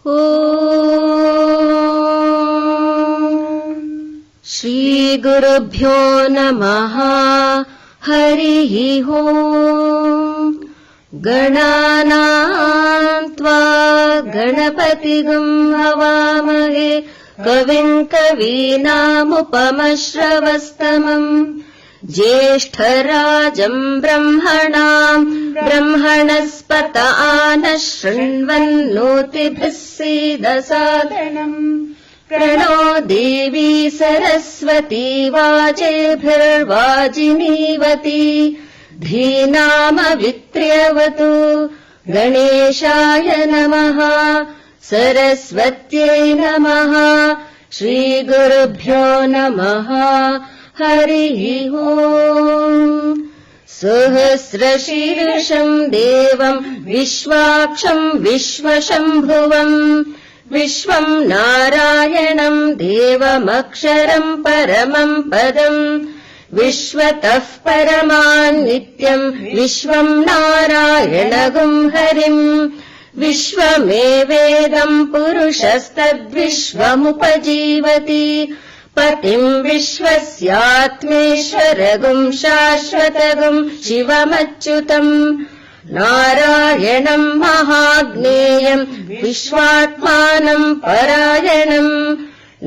श्री गुरुभ्यो नमः। हरिः ओम्। गणानां त्वा गणपतिगुं हवामहे कविं कवीनामुपमश्रवस्तमम् ज्येष्ठराजं ब्रह्मणां ब्रह्मणस्पत आनः शृण्वन्नोतिभिः सीदसादनम् प्रणो देवी सरस्वती वाजेभिर्वाजिनीवती धीनामवित्र्यवतु। गणेशाय नमः, सरस्वत्यै नमः, श्रीगुरुभ्यो नमः। हरिः ओम्। सहस्रशीर्षम् देवम् विश्वाक्षम् विश्वशम्भुवम् विश्वम् नारायणम् देवमक्षरम् परमम् पदम् विश्वतः परमान् नित्यम् विश्वम् नारायणगुम् हरिम् विश्वमेवेदम् पुरुषस्तद्विश्वमुपजीवति पतिम् विश्वस्यात्मेश्वरगुम् शाश्वतगुम् शिवमच्युतम् नारायणम् महाज्ञेयम् विश्वात्मानम् परायणम्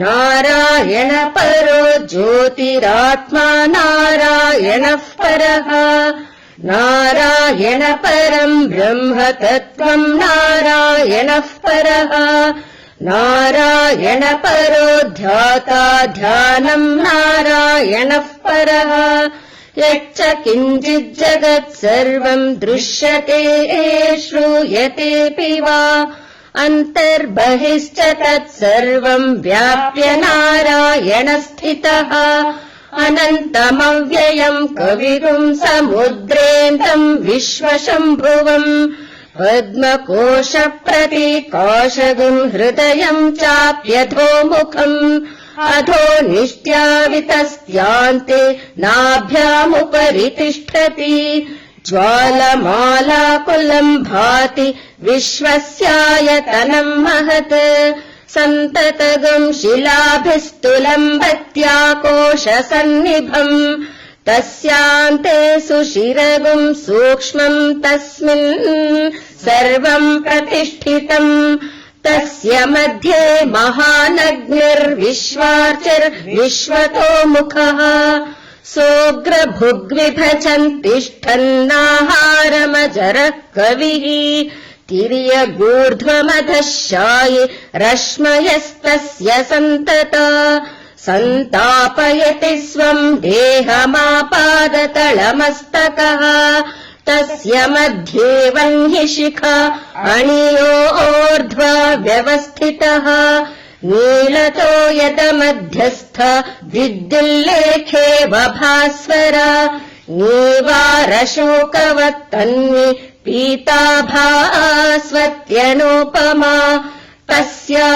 नारायण परो ज्योतिरात्मा नारायणः परः नारायण परम् ब्रह्म तत्त्वम् नारायणः परः नारायण परो ध्याता ध्यानम् नारायणः परः यच्च किञ्चिज्जगत् सर्वम् दृश्यते श्रूयतेऽपि वा अन्तर्बहिश्च तत्सर्वम् व्याप्य नारायणस्थितः अनन्तमव्ययम् कविगुम् समुद्रेन्दम् विश्वशम्भुवम् पद्मकोशप्रतीकाशगुम् हृदयम् चाप्यधोमुखम् अधो निष्ट्यावितस्त्यान्ते नाभ्यामुपरि तिष्ठति ज्वालमालाकुलम् भाति विश्वस्यायतनम् महत् सन्ततगम् शिलाभिस्तुलम् भत्याकोशसन्निभम् तस्यान्ते सुशिरगुम् सूक्ष्मम् तस्मिन् सर्वम् प्रतिष्ठितम् तस्य मध्ये महानग्निर्विश्वार्चिर्विश्वतोमुखः सोऽग्रभुग्विभजन् तिष्ठन्नाहारमजरः कविः तिर्यगूर्ध्वमधः शायि रश्मयस्तस्य सन्तता सन्तापयति स्वम् देहमापादतलमस्तकः तस्य मध्ये वह्निशिखा अणियोर्ध्वा व्यवस्थितः नीलतो यदमध्यस्थ विद्युल्लेखे वभास्वरा नीवारशोकवत्तन्वि पीताभास्वत्यनोपमा तस्या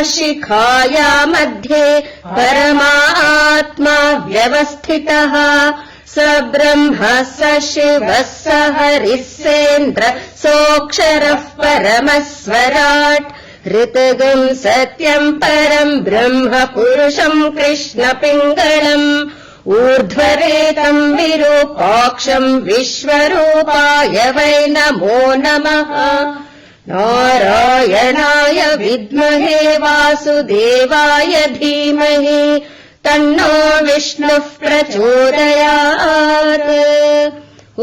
शिखाया मध्ये परमात्मा व्यवस्थितः स ब्रह्म स शिवः स हरिः सेन्द्र सोऽक्षरः परमः स्वराट् ऋतगम् सत्यम् परम् ब्रह्म पुरुषम् कृष्णपिङ्गलम् ऊर्ध्वरेतम् विरूपाक्षम् विश्वरूपाय वै नमो नमः नारायणाय विद्महे वासुदेवाय धीमहि तन्नो विष्णुः प्रचोदयात्। ॐ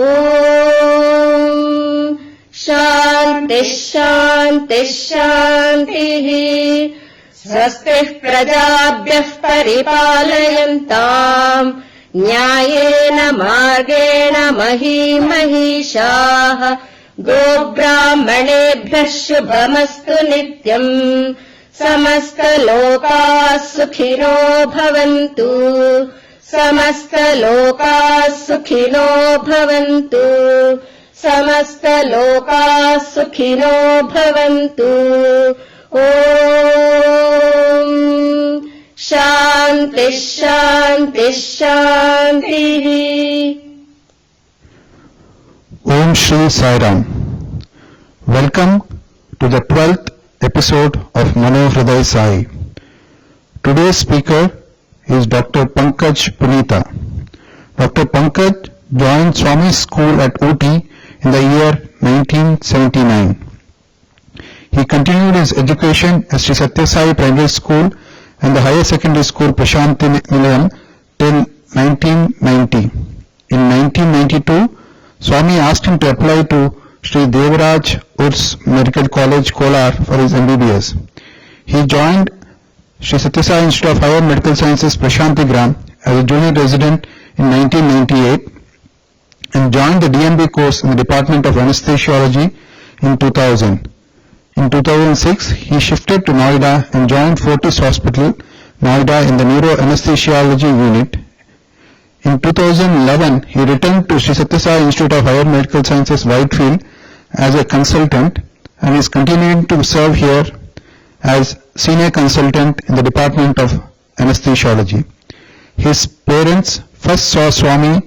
शान्तिः शान्तिः शान्तिः। स्वस्तिः प्रजाभ्यः परिपालयन्ताम् न्यायेन मार्गेण महीमहीषाः गोब्राह्मणेभ्यः शुभमस्तु नित्यम् समस्तलोकाः सुखिनो भवन्तु समस्तलोकाः सुखिनो भवन्तु समस्तलोकाः सुखिनो भवन्तु। ॐ शान्तिः शान्तिः शान्तिः। Om Shri Sai Ram. Welcome to the 12th episode of Mano, Hridaya Sai. Today's speaker is Dr. Pankaj Punetha. Dr. Pankaj joined Swami's school at Ooty in the year 1979. He continued his education at Sathya Sai Primary School and the Higher Secondary School Prashanthi Nilayam till 1990. In 1992, Swami asked him to apply to Sri Devraj Medical College, Kolar for his MBBS. He joined Sri Sathya Sai Institute of Higher Medical Sciences Prashanthi Gram as a junior resident in 1998 and joined the DMB course in the Department of Anaesthesiology in 2000. In 2006, he shifted to Noida and joined Fortis Hospital, Noida in the Neuro Anaesthesiology unit. In 2011, he returned to Sri Sathya Sai Institute of Higher Medical Sciences Whitefield as a consultant and is continuing to serve here as Senior Cosultant in the Department of Anaesthesiology. His parents first saw Swami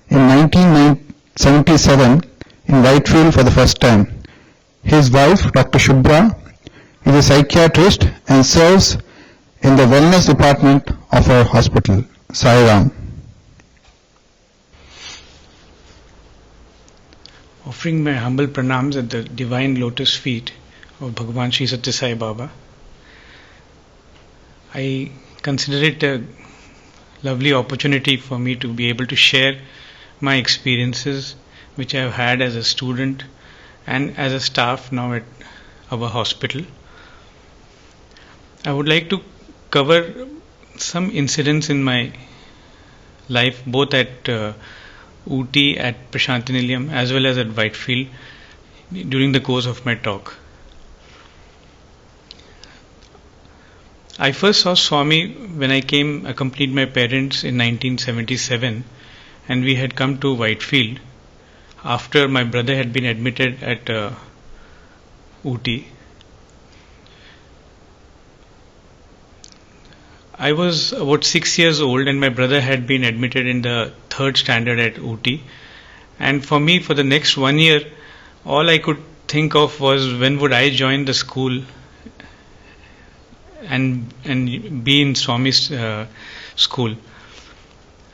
in 1977 in Whitefield for the first time. His wife, Dr. Shubhra, is a psychiatrist and serves in the wellness department of our hospital, Sai Ram. Offering my humble pranams at the divine lotus feet of Bhagavan Sri Sathya Sai Baba. I consider it a lovely opportunity for me to be able to share my experiences which I have had as a student and as a staff now at our hospital. I would like to cover some incidents in my life both at Ooty, at Prashanthi Nilayam as well as at Whitefield during the course of my talk. I first saw Swami when I accompanied my parents in 1977, and we had come to Whitefield after my brother had been admitted at Ooty. I was about 6 years old and my brother had been admitted in the 3rd standard at Ooty, and for me, for the next 1 year, all I could think of was when would I join the school and be in Swami's school.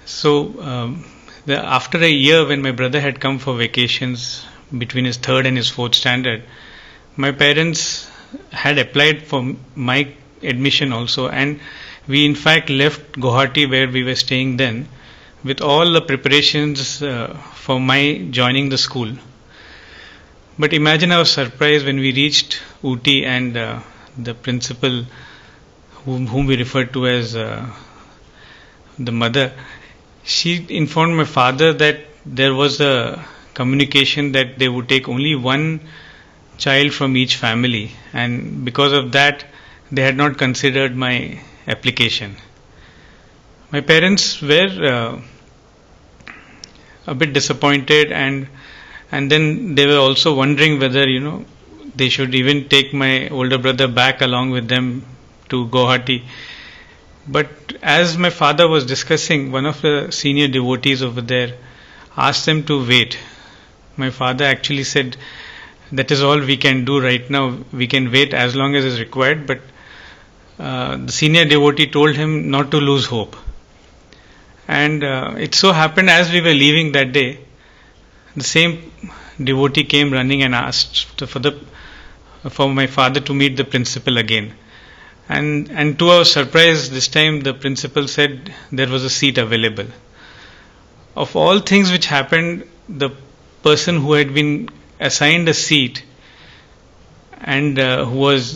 So after a year, when my brother had come for vacations between his 3rd and his 4th standard, my parents had applied for my admission also, and we in fact left Guwahati, where we were staying then, with all the preparations for my joining the school. But imagine our surprise when we reached Ooty and the principal, whom we referred to as the mother, she informed my father that there was a communication that they would take only one child from each family, and because of that they had not considered my application. My parents were a bit disappointed, and then they were also wondering whether they should even take my older brother back along with them to Guwahati. But as my father was discussing, one of the senior devotees over there asked them to wait. My father actually said, that is all we can do right now. We can wait as long as is required, but the senior devotee told him not to lose hope. And it so happened, as we were leaving that day, the same devotee came running and asked for my father to meet the principal again. And to our surprise, this time the principal said there was a seat available. Of all things which happened, the person who had been assigned a seat and who was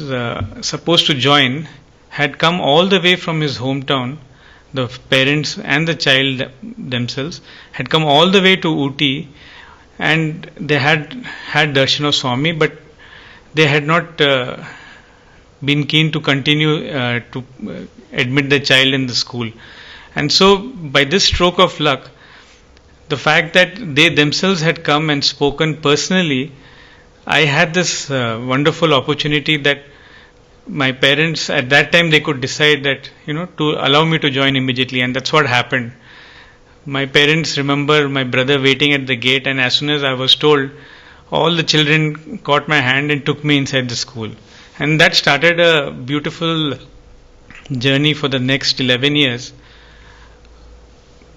supposed to join had come all the way from his hometown. The parents and the child themselves had come all the way to Ooty, and they had darshan of Swami, but they had not been keen to continue to admit the child in the school. And so by this stroke of luck, the fact that they themselves had come and spoken personally, I had this wonderful opportunity that my parents at that time, they could decide that to allow me to join immediately, and that's what happened. My parents remember my brother waiting at the gate, and as soon as I was told, all the children caught my hand and took me inside the school. And that started a beautiful journey for the next 11 years.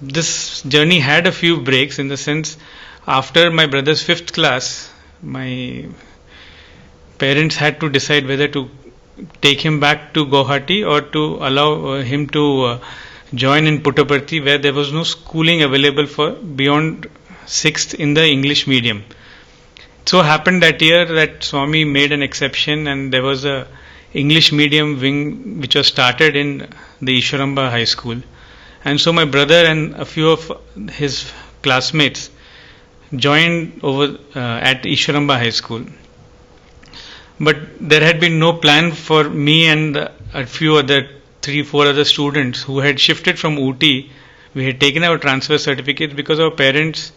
This journey had a few breaks, in the sense, after my brother's 5th class, my parents had to decide whether to take him back to Guwahati or to allow him to join in Puttaparthi, where there was no schooling available for beyond 6th in the English medium. It so happened that year that Swami made an exception, and there was a English medium wing which was started in the Ishwaramba High School. And so my brother and a few of his classmates joined over at Ishwaramba High School. But there had been no plan for me and a few other 3-4 other students who had shifted from Ooty. We had taken our transfer certificates because our parents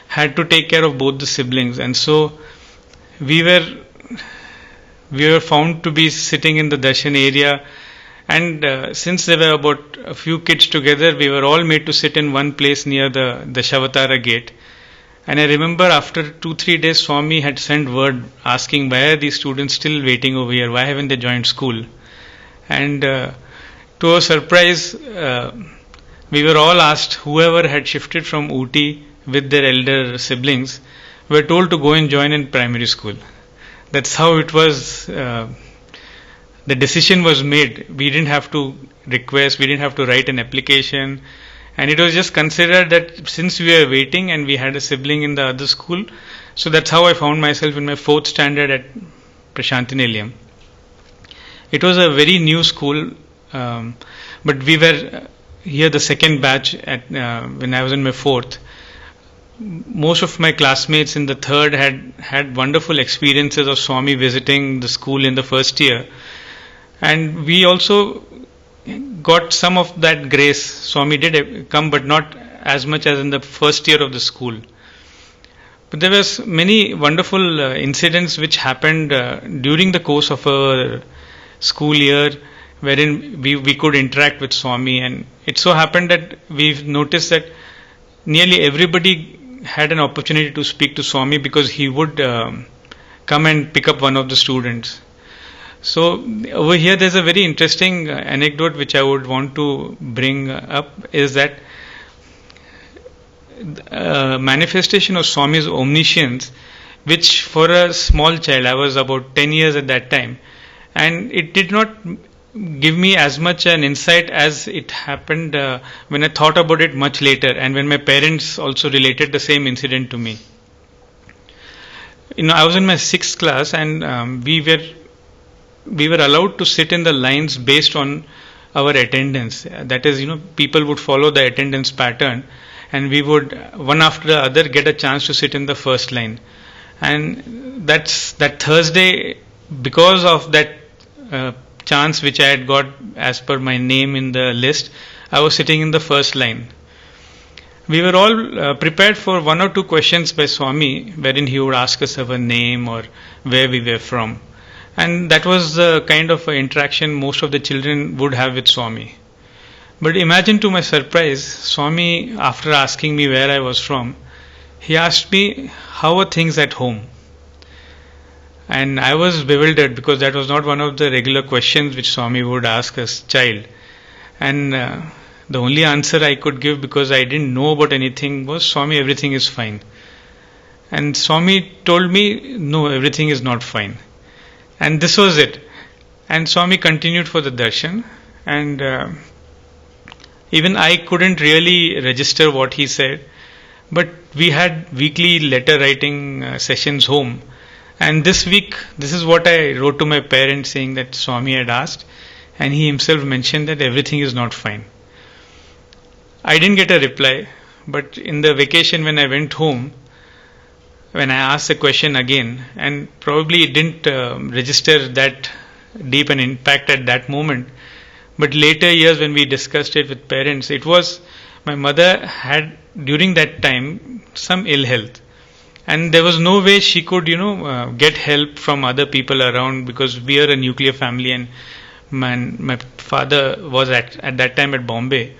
had to take care of both the siblings, and so we were found to be sitting in the darshan area. And since there were about a few kids together, we were all made to sit in one place near the Dashavatara gate. And I remember after 2-3 days, Swami had sent word asking, why are these students still waiting over here? Why haven't they joined school? And to our surprise, we were all asked, whoever had shifted from Ooty with their elder siblings, were told to go and join in primary school. That's how it was. The decision was made. We didn't have to request, we didn't have to write an application, and it was just considered that since we were waiting and we had a sibling in the other school, so that's how I found myself in my 4th standard at Prashanthi Nilayam. It was a very new school, but we were here the second batch at when I was in my 4th. Most of my classmates in the 3rd had wonderful experiences of Swami visiting the school in the first year. And we also got some of that grace. Swami did come, but not as much as in the first year of the school. But there was many wonderful incidents which happened during the course of our school year, wherein we could interact with Swami. And it so happened that we've noticed that nearly everybody had an opportunity to speak to Swami, because he would come and pick up one of the students. So over here there's a very interesting anecdote which I would want to bring up, is that manifestation of Swami's omniscience, which for a small child, I was about 10 years at that time, and it did not give me as much an insight as it happened when I thought about it much later, and when my parents also related the same incident to me. I was in my 6th class, and we were allowed to sit in the lines based on our attendance. That is, people would follow the attendance pattern, and we would one after the other get a chance to sit in the first line. And that Thursday, because of that chance which I had got as per my name in the list, I was sitting in the first line. We were all prepared for 1 or 2 questions by Swami, wherein he would ask us our name or where we were from. And that was the kind of interaction most of the children would have with Swami. But imagine to my surprise, Swami, after asking me where I was from, he asked me, how are things at home? And I was bewildered, because that was not one of the regular questions which Swami would ask a child. And the only answer I could give, because I didn't know about anything, was, Swami, everything is fine. And Swami told me, no, everything is not fine. And this was it. And Swami continued for the darshan, and even I couldn't really register what he said, but we had weekly letter writing sessions home. And this week, this is what I wrote to my parents, saying that Swami had asked, and he himself mentioned that everything is not fine. I didn't get a reply, but in the vacation when I went home, when I asked the question again, and probably it didn't register that deep an impact at that moment, but later years when we discussed it with parents, it was, my mother had during that time some ill health, and there was no way she could get help from other people around, because we are a nuclear family, and my father was at that time at Bombay.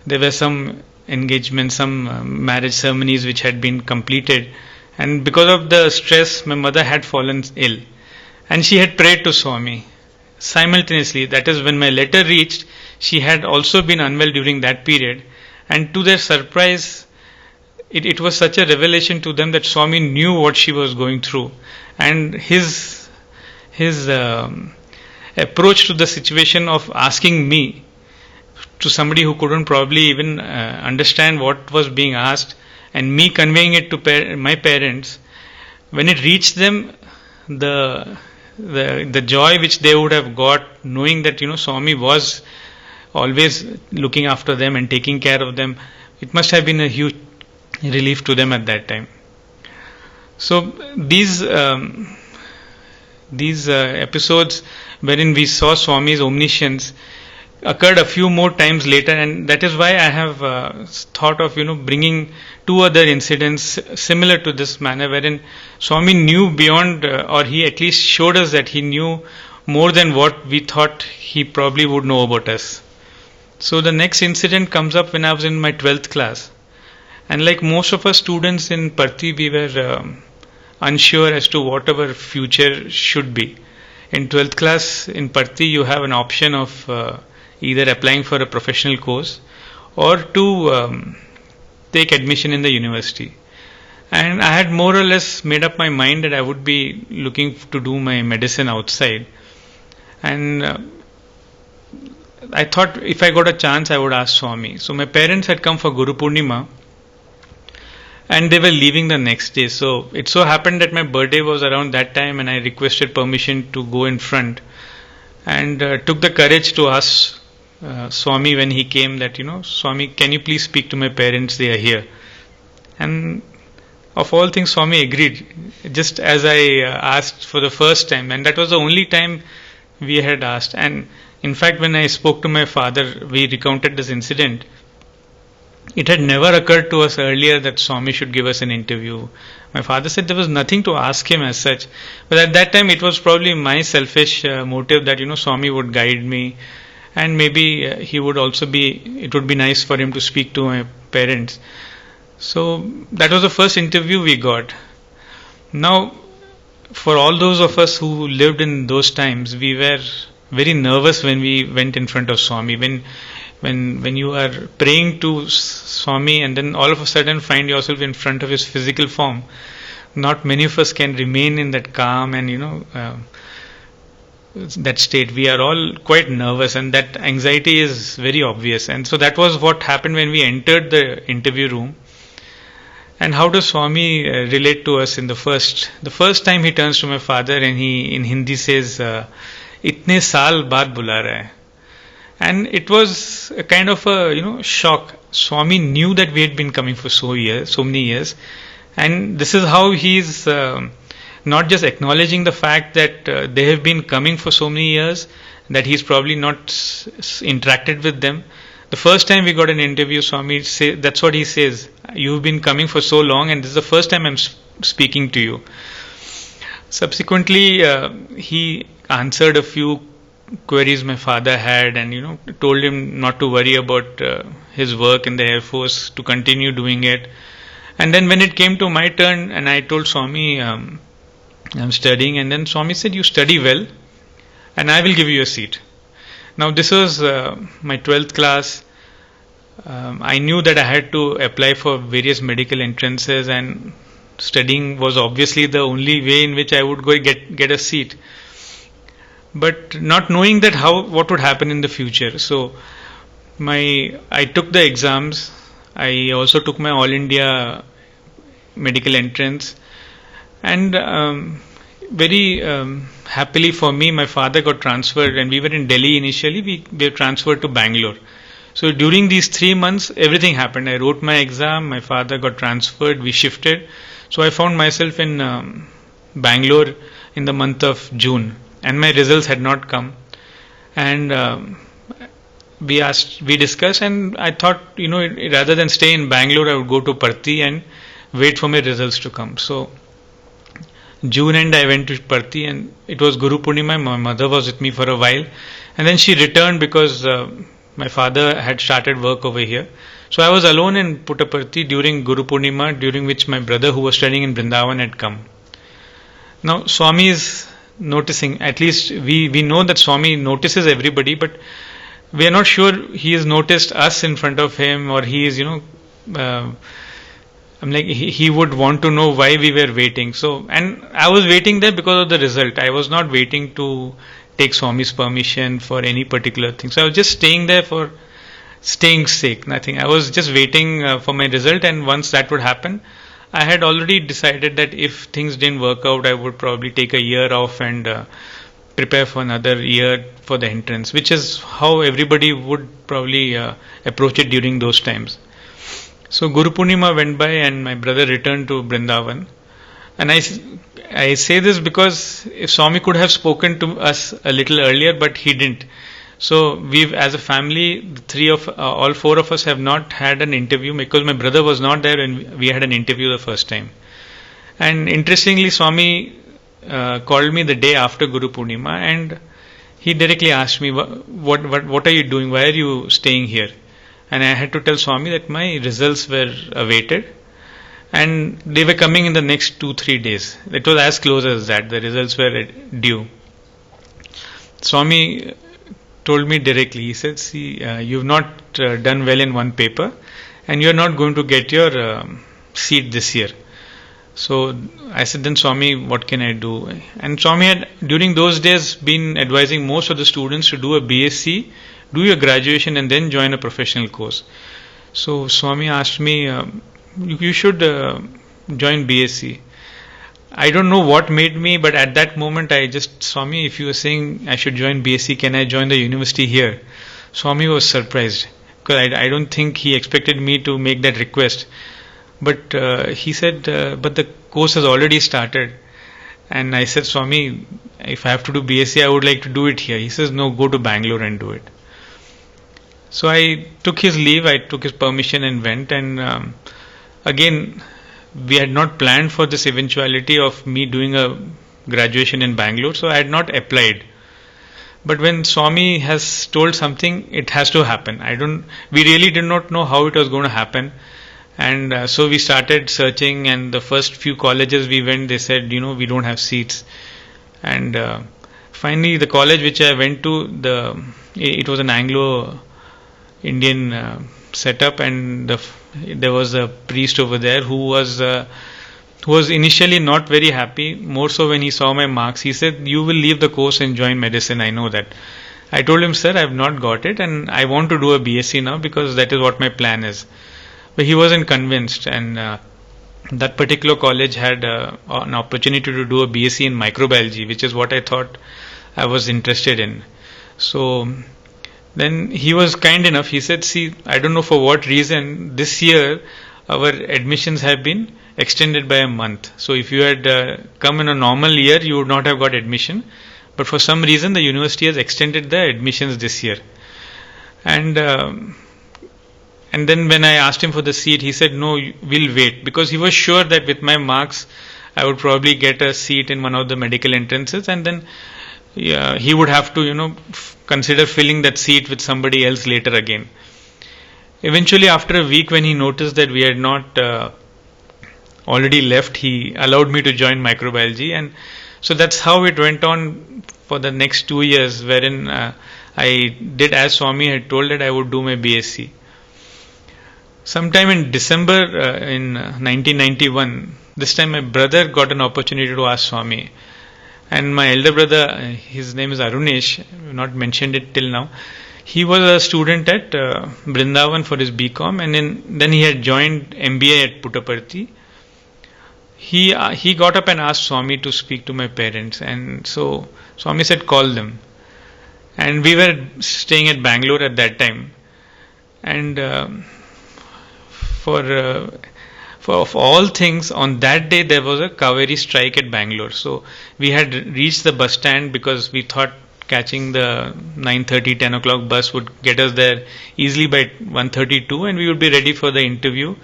There were some engagements, some marriage ceremonies which had been completed, and because of the stress, my mother had fallen ill. And she had prayed to Swami simultaneously. That is, when my letter reached, she had also been unwell during that period. And to their surprise, it was such a revelation to them that Swami knew what she was going through. And his approach to the situation of asking me, to somebody who couldn't probably even understand what was being asked, and me conveying it to my parents, when it reached them, the joy which they would have got, knowing that Swami was always looking after them and taking care of them, it must have been a huge relief to them at that time. So these episodes wherein we saw Swami's omniscience occurred a few more times later, and that is why I have thought of bringing two other incidents similar to this manner, wherein Swami knew beyond, or he at least showed us that he knew more than what we thought he probably would know about us. So the next incident comes up when I was in my 12th class, and like most of us students in Parthi, we were unsure as to what our future should be. In 12th class in Parthi, you have an option of either applying for a professional course or to take admission in the university. And I had more or less made up my mind that I would be looking to do my medicine outside. And I thought if I got a chance, I would ask Swami. So my parents had come for Guru Purnima, and they were leaving the next day. So it so happened that my birthday was around that time, and I requested permission to go in front, and took the courage to ask Swami when he came that, Swami, can you please speak to my parents? They are here. And of all things, Swami agreed, just as I asked for the first time, and that was the only time we had asked. And in fact, when I spoke to my father, we recounted this incident. It had never occurred to us earlier that Swami should give us an interview. My father said there was nothing to ask him as such, but at that time it was probably my selfish motive that Swami would guide me, and maybe he would also it would be nice for him to speak to my parents. So that was the first interview we got. Now, for all those of us who lived in those times, we were very nervous when we went in front of Swami. When you are praying to Swami and then all of a sudden find yourself in front of his physical form, not many of us can remain in that calm and that state. We are all quite nervous, and that anxiety is very obvious. And so that was what happened when we entered the interview room. And how does Swami relate to us in the first time he turns to my father and he in Hindi says, "Itne saal baad bula raha hai." And it was a kind of a shock. Swami knew that we had been coming for so many years, and this is how he's not just acknowledging the fact that they have been coming for so many years, that he's probably not interacted with them. The first time we got an interview, Swami that's what he says: "You've been coming for so long, and this is the first time I'm speaking to you." Subsequently, he answered a few queries my father had, and told him not to worry about his work in the Air Force, to continue doing it. And then when it came to my turn, and I told Swami I'm studying, and then Swami said, "You study well, and I will give you a seat." Now this was my 12th class. I knew that I had to apply for various medical entrances, and studying was obviously the only way in which I would go get a seat. But not knowing that what would happen in the future. So I took the exams. I also took my All India medical entrance, and very happily for me, my father got transferred, and we were in Delhi initially. We were transferred to Bangalore. So during these 3 months, everything happened. I wrote my exam, my father got transferred, we shifted. So I found myself in Bangalore in the month of June, and my results had not come. And we discussed, and I thought, rather than stay in Bangalore, I would go to Parthi and wait for my results to come. So June end, I went to Parthi, and it was Guru Purnima. My mother was with me for a while, and then she returned because my father had started work over here. So I was alone in Puttaparthi during Guru Purnima, during which my brother, who was studying in Vrindavan, had come. Now Swami's noticing. At least we know that Swami notices everybody, but we are not sure he has noticed us in front of him, or he is, I'm like, he would want to know why we were waiting. So, and I was waiting there because of the result. I was not waiting to take Swami's permission for any particular thing. So I was just staying there for staying sake, nothing. I was just waiting for my result, and once that would happen, I had already decided that if things didn't work out, I would probably take a year off and prepare for another year for the entrance, which is how everybody would probably approach it during those times. So Guru Purnima went by and my brother returned to Brindavan. And I say this because if Swami could have spoken to us a little earlier, but he didn't. So we've, as a family, all four of us have not had an interview because my brother was not there when we had an interview the first time. And interestingly, Swami called me the day after Guru Purnima, and he directly asked me, what are you doing? Why are you staying here? And I had to tell Swami that my results were awaited, and they were coming in the next 2-3 days. It was as close as that. The results were due. Swami told me directly. He said, "See, you've not done well in one paper, and you're not going to get your seat this year." So I said, "Then Swami, what can I do?" And Swami had, during those days, been advising most of the students to do a BSc, do your graduation, and then join a professional course. So Swami asked me, you should join BSc. I don't know what made me, but at that moment I just, Swami, if you were saying I should join BSc, can I join the university here? Swami was surprised because I don't think he expected me to make that request. But he said, but the course has already started. And I said, Swami, if I have to do BSc, I would like to do it here. He says, no, go to Bangalore and do it. So I took his leave, I took his permission and went. And again, we had not planned for this eventuality of me doing a graduation in Bangalore, so I had not applied. But when Swami has told something, it has to happen. We really did not know how it was going to happen. And so we started searching, and the first few colleges we went, they said, we don't have seats. And finally, the college which I went to, it was an Anglo-Indian setup, and there was a priest over there who was initially not very happy. More so when he saw my marks, he said, "You will leave the course and join medicine. I know that." I told him, "Sir, I have not got it, and I want to do a BSc now because that is what my plan is." But he wasn't convinced, and that particular college had an opportunity to do a BSc in microbiology, which is what I thought I was interested in. So then he was kind enough. He said, "See, I don't know for what reason this year our admissions have been extended by a month. So if you had come in a normal year, you would not have got admission. But for some reason, the university has extended the admissions this year." And then when I asked him for the seat, he said, "No, we'll wait," because he was sure that with my marks, I would probably get a seat in one of the medical entrances, and then he would have to, consider filling that seat with somebody else later again. Eventually, after a week, when he noticed that we had not already left, he allowed me to join microbiology, and so that's how it went on for the next 2 years, wherein I did as Swami had told that I would do my BSc. Sometime in December in 1991, this time my brother got an opportunity to ask Swami. And my elder brother, his name is Arunesh, I've not mentioned it till now. He was a student at Brindavan for his BCom, and then he had joined MBA at Puttaparthi. He got up and asked Swami to speak to my parents, and so Swami said, "Call them." And we were staying at Bangalore at that time. And of all things, on that day there was a Kaveri strike at Bangalore. So we had reached the bus stand because we thought catching the 9:30, 10 o'clock bus would get us there easily by 1:32, and we would be ready for the interview,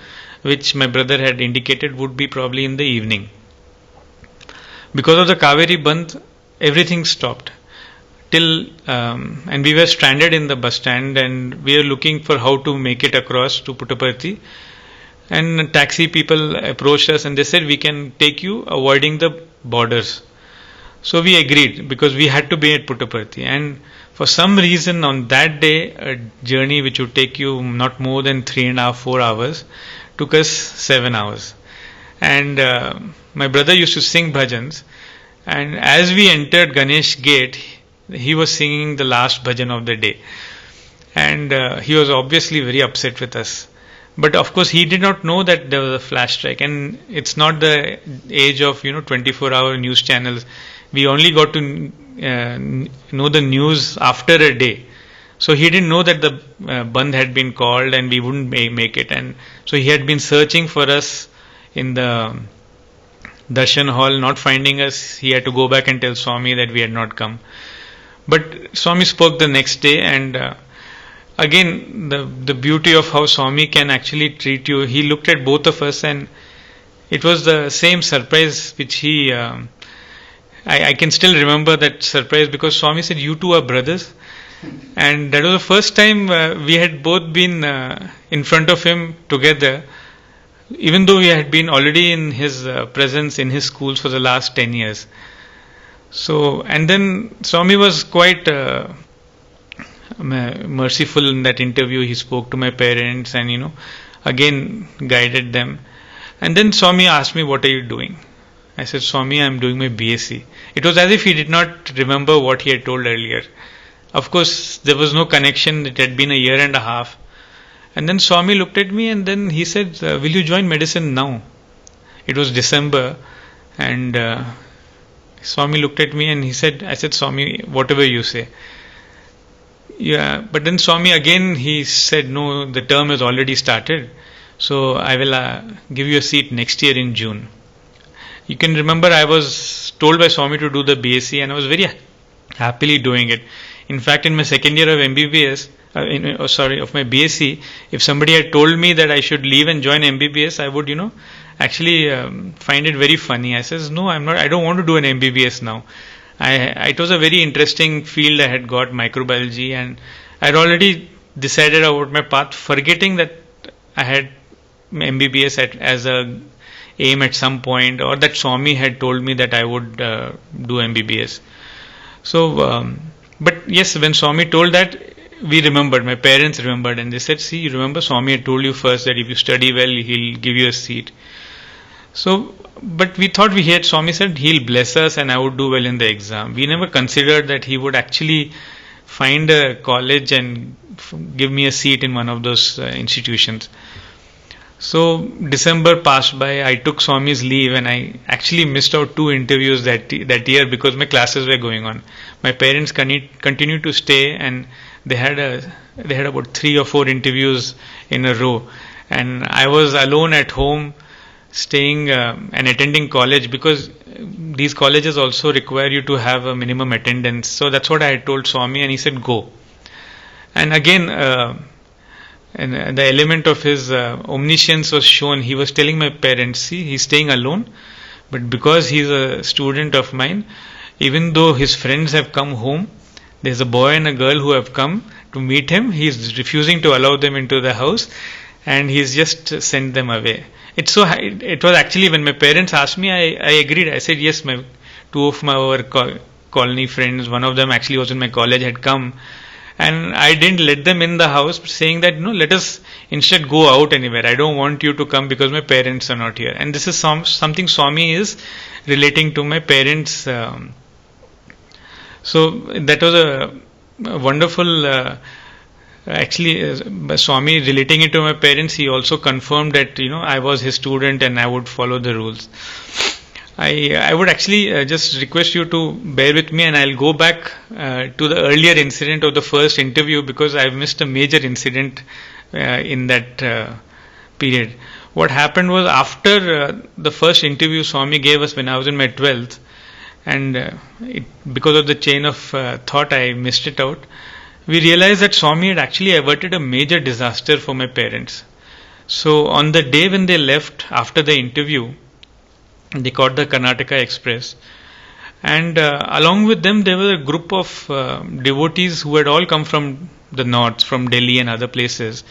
which my brother had indicated would be probably in the evening. Because of the Kaveri Bandh, everything stopped. And we were stranded in the bus stand, and we were looking for how to make it across to Puttaparthi. And taxi people approached us and they said, "We can take you avoiding the borders." So we agreed because we had to be at Puttaparthi, and for some reason on that day, a journey which would take you not more than 3.5, 4 hours took us 7 hours. And my brother used to sing bhajans, and as we entered Ganesh Gate, he was singing the last bhajan of the day, and he was obviously very upset with us. But of course, he did not know that there was a flash strike, and it's not the age of 24-hour news channels. We only got to know the news after a day. So he didn't know that the bandh had been called and we wouldn't make it. And so he had been searching for us in the darshan hall, not finding us. He had to go back and tell Swami that we had not come. But Swami spoke the next day, and again, the beauty of how Swami can actually treat you. He looked at both of us, and it was the same surprise which he... I can still remember that surprise, because Swami said, "You two are brothers." And that was the first time we had both been in front of him together, even though we had been already in his presence in his schools for the last 10 years. So, and then Swami was quite merciful in that interview. He spoke to my parents and, again guided them. And then Swami asked me, "What are you doing?" I said, "Swami, I am doing my BSc. It was as if he did not remember what he had told earlier. Of course, there was no connection. It had been a year and a half. And then Swami looked at me and then he said, "Will you join medicine now?" It was December, and Swami looked at me and I said, "Swami, whatever you say." Yeah, but then Swami again, he said, "No, the term has already started. So I will give you a seat next year in June." You can remember I was told by Swami to do the BSc, and I was very happily doing it. In fact, in my second year of MBBS, of my BSc, if somebody had told me that I should leave and join MBBS, I would, actually find it very funny. I says, "No, I'm not. I don't want to do an MBBS now." It was a very interesting field. I had got microbiology, and I had already decided about my path, forgetting that I had MBBS as a aim at some point, or that Swami had told me that I would do MBBS. So, but yes, when Swami told that, we remembered, my parents remembered, and they said, "See, you remember Swami had told you first that if you study well, he'll give you a seat." So, but we thought Swami said he'll bless us and I would do well in the exam. We never considered that he would actually find a college and give me a seat in one of those institutions. So December passed by. I took Swami's leave, and I actually missed out 2 interviews that year because my classes were going on. My parents continued to stay, and they had about 3 or 4 interviews in a row, and I was alone at home, staying and attending college, because these colleges also require you to have a minimum attendance. So that's what I had told Swami, and he said, "Go." And again, and the element of his omniscience was shown. He was telling my parents, "See, he's staying alone, but because he's a student of mine, even though his friends have come home, there's a boy and a girl who have come to meet him. He's refusing to allow them into the house, and he's just sent them away." It was actually, when my parents asked me, I agreed. I said, "Yes, 2 of our colony friends, one of them actually was in my college, had come. And I didn't let them in the house, saying that, let us instead go out anywhere. I don't want you to come because my parents are not here." And this is something Swami is relating to my parents. So that was a wonderful, Swami relating it to my parents. He also confirmed that, I was his student and I would follow the rules. I would actually just request you to bear with me, and I'll go back to the earlier incident of the first interview, because I've missed a major incident in that period. What happened was, after the first interview Swami gave us when I was in my 12th, and because of the chain of thought I missed it out, we realized that Swami had actually averted a major disaster for my parents. So on the day when they left after the interview, they caught the Karnataka Express, and along with them there was a group of devotees who had all come from the north, from Delhi and other places,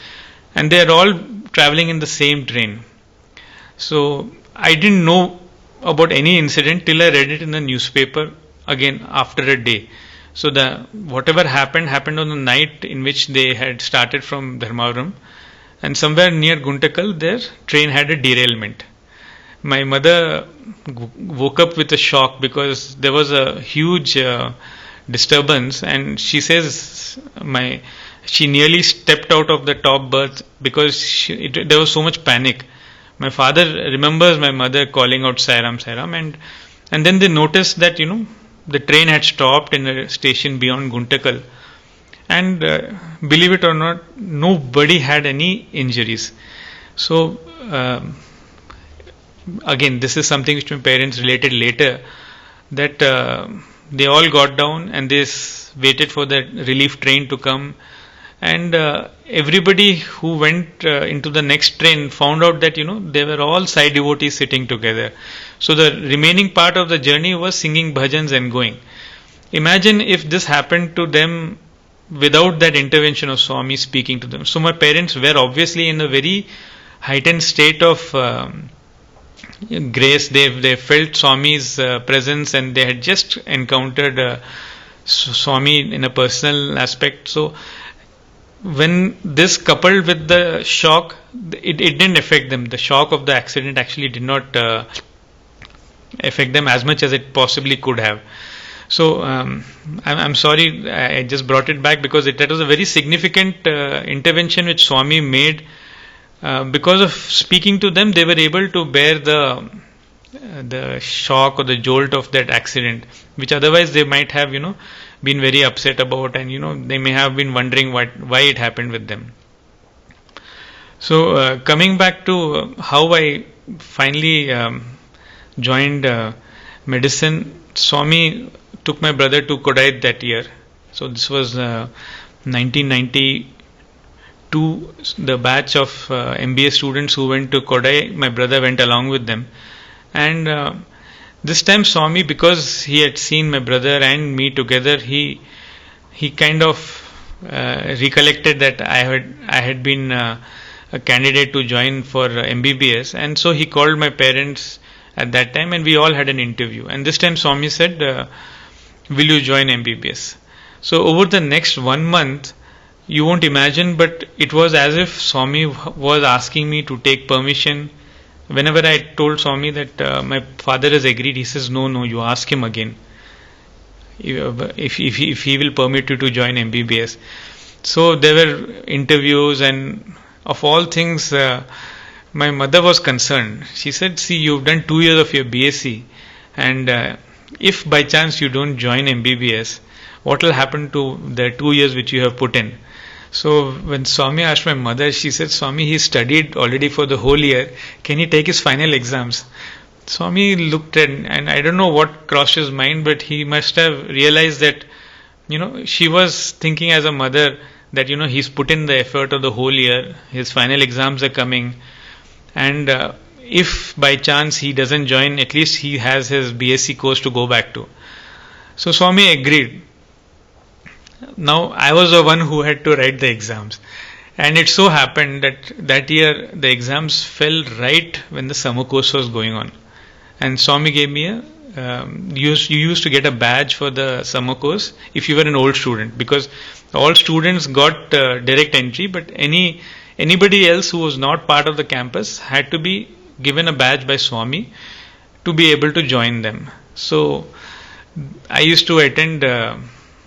and they are all traveling in the same train. So I didn't know about any incident till I read it in the newspaper again after a day. So the whatever happened on the night in which they had started from Dharmavaram, and somewhere near Guntakal their train had a derailment. My mother woke up with a shock because there was a huge disturbance, and she says she nearly stepped out of the top berth because there was so much panic. My father remembers my mother calling out Sairam, Sairam, and then they noticed that the train had stopped in a station beyond Guntakal, and believe it or not, nobody had any injuries. So again, this is something which my parents related later, that they all got down and they waited for the relief train to come, and everybody who went into the next train found out that they were all Sai devotees sitting together. So the remaining part of the journey was singing bhajans and going. Imagine if this happened to them without that intervention of Swami speaking to them. So my parents were obviously in a very heightened state of grace. They felt Swami's presence, and they had just encountered Swami in a personal aspect. So when this coupled with the shock, it didn't affect them. The shock of the accident actually did not affect them as much as it possibly could have. So I'm sorry, I just brought it back because that was a very significant intervention which Swami made. Because of speaking to them, they were able to bear the shock or the jolt of that accident, which otherwise they might have been very upset about, and they may have been wondering why it happened with them. So coming back to how I finally joined medicine, Swami took my brother to Kodai that year. So this was 1992. The batch of MBA students who went to Kodai, my brother went along with them, and this time Swami, because he had seen my brother and me together, he kind of recollected that I had been a candidate to join for MBBS, and so he called my parents at that time, and we all had an interview. And this time Swami said, "Will you join MBBS?" So over the next 1 month, you won't imagine, but it was as if Swami was asking me to take permission. Whenever I told Swami that my father has agreed, he says, no, you ask him again if he will permit you to join MBBS. So there were interviews, and of all things, my mother was concerned. She said, see, you've done 2 years of your BSc, and if by chance you don't join MBBS, what will happen to the 2 years which you have put in? So when Swami asked my mother, she said, Swami, he studied already for the whole year. Can he take his final exams? Swami looked at, and I don't know what crossed his mind, but he must have realized that, she was thinking as a mother that, he's put in the effort of the whole year. His final exams are coming. And if by chance he doesn't join, at least he has his BSc course to go back to. So Swami agreed. Now, I was the one who had to write the exams, and it so happened that year the exams fell right when the summer course was going on, and Swami gave me you used to get a badge for the summer course if you were an old student, because all students got direct entry, but anybody else who was not part of the campus had to be given a badge by Swami to be able to join them. So I used to attend